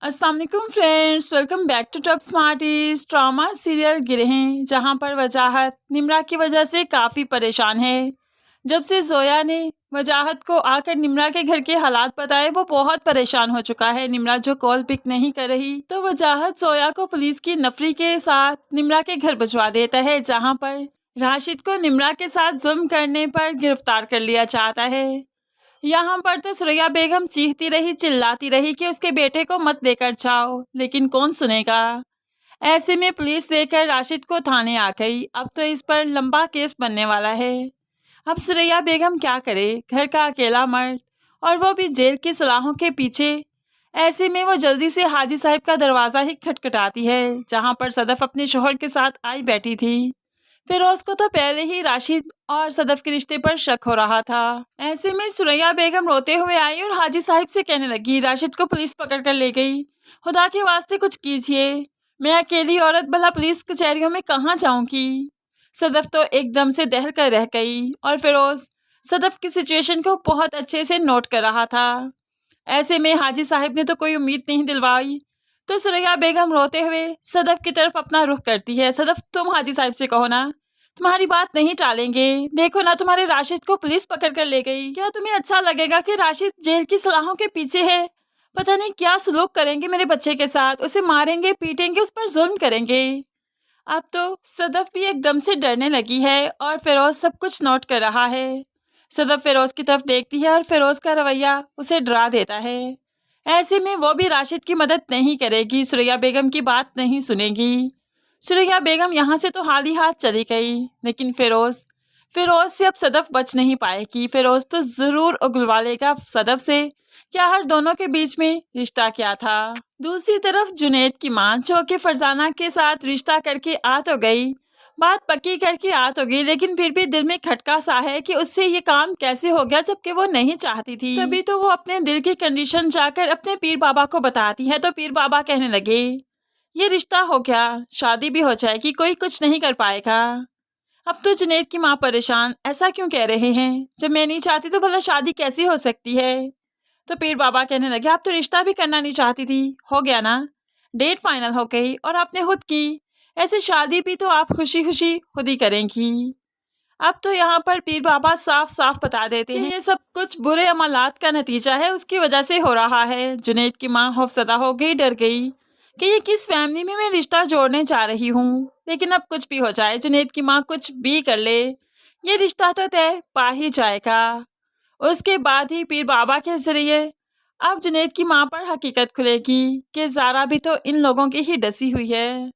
अस्सलाम वालेकुम friends, welcome back to Top Smarties. Drama serial Girhein, जहां पर वजाहत निम्रा की वजह से काफ़ी परेशान है। जब से जोया ने वजाहत को आकर निम्रा के घर के हालात बताए, वो बहुत परेशान हो चुका है। निम्रा जो कॉल पिक नहीं कर रही, तो वजाहत जोया को पुलिस की नफरी के साथ निम्रा के घर भिजवा देता है, जहां पर राशिद को निम्रा के साथ जुल्म करने पर गिरफ्तार कर लिया चाहता है। यहाँ पर तो सुरैया बेगम चीखती रही, चिल्लाती रही कि उसके बेटे को मत लेकर जाओ, लेकिन कौन सुनेगा। ऐसे में पुलिस लेकर राशिद को थाने आ गई। अब तो इस पर लंबा केस बनने वाला है। अब सुरैया बेगम क्या करे, घर का अकेला मर्द और वो भी जेल की सलाहों के पीछे। ऐसे में वो जल्दी से हाजी साहब का दरवाज़ा ही खटखटाती है, जहाँ पर सदफ अपने शोहर के साथ आई बैठी थी। फिरोज को तो पहले ही राशिद और सदफ के रिश्ते पर शक हो रहा था। ऐसे में सुरैया बेगम रोते हुए आई और हाजी साहब से कहने लगी, राशिद को पुलिस पकड़ कर ले गई, खुदा के वास्ते कुछ कीजिए। मैं अकेली औरत भला पुलिस कचहरियों में कहाँ जाऊंगी। सदफ तो एकदम से दहल कर रह गई और फिरोज सदफ की सिचुएशन को बहुत अच्छे से नोट कर रहा था। ऐसे में हाजी साहब ने तो कोई उम्मीद नहीं दिलवाई, तो सुरैया बेगम रोते हुए सदफ की तरफ अपना रुख करती है। सदफ, तुम हाजी साहब से कहो ना, तुम्हारी बात नहीं टालेंगे। देखो ना, तुम्हारे राशिद को पुलिस पकड़ कर ले गई। क्या तुम्हें अच्छा लगेगा कि राशिद जेल की सलाहों के पीछे है? पता नहीं क्या सलूक करेंगे मेरे बच्चे के साथ, उसे मारेंगे, पीटेंगे, उस पर जुल्म करेंगे। अब तो सदफ भी एकदम से डरने लगी है और फिरोज सब कुछ नोट कर रहा है। सदफ फिरोज की तरफ देखती है और फिरोज का रवैया उसे डरा देता है। ऐसे में वो भी राशिद की मदद नहीं करेगी, सुरैया बेगम की बात नहीं सुनेगी। सुरैया बेगम यहाँ से तो हाल ही हाथ चली गई, लेकिन फिरोज से अब सदफ बच नहीं पाएगी। फिरोज तो ज़रूर उगलवा लेगा सदफ से, क्या हर दोनों के बीच में रिश्ता क्या था। दूसरी तरफ जुनैद की मां, जो कि फरजाना के साथ रिश्ता करके आ तो गई, बात पक्की करके आ तो गई, लेकिन फिर भी दिल में खटका सा है कि उससे ये काम कैसे हो गया, जबकि वो नहीं चाहती थी। तभी तो वो अपने दिल की कंडीशन जाकर अपने पीर बाबा को बताती है, तो पीर बाबा कहने लगे, ये रिश्ता हो गया, शादी भी हो जाएगी, कोई कुछ नहीं कर पाएगा। अब तो जुनैद की माँ परेशान, ऐसा क्यों कह रहे हैं, जब मैं नहीं चाहती तो भला शादी कैसी हो सकती है। तो पीर बाबा कहने लगे, आप तो रिश्ता भी करना नहीं चाहती थी, हो गया ना, डेट फाइनल हो गई और आपने खुद की, ऐसे शादी भी तो आप खुशी खुशी खुद ही करेंगी। अब तो यहाँ पर पीर बाबा साफ साफ बता देते हैं ये सब कुछ बुरे अमलात का नतीजा है, उसकी वजह से हो रहा है। जुनैद की माँ खौफसदा हो गई, डर गई कि ये किस फैमिली में मैं रिश्ता जोड़ने जा रही हूँ। लेकिन अब कुछ भी हो जाए, जुनैद की माँ कुछ भी कर ले, ये रिश्ता तो तय पा ही जाएगा। उसके बाद ही पीर बाबा के जरिए अब जुनैद की माँ पर हकीकत खुलेगी कि ज़ारा भी तो इन लोगों की ही डसी हुई है।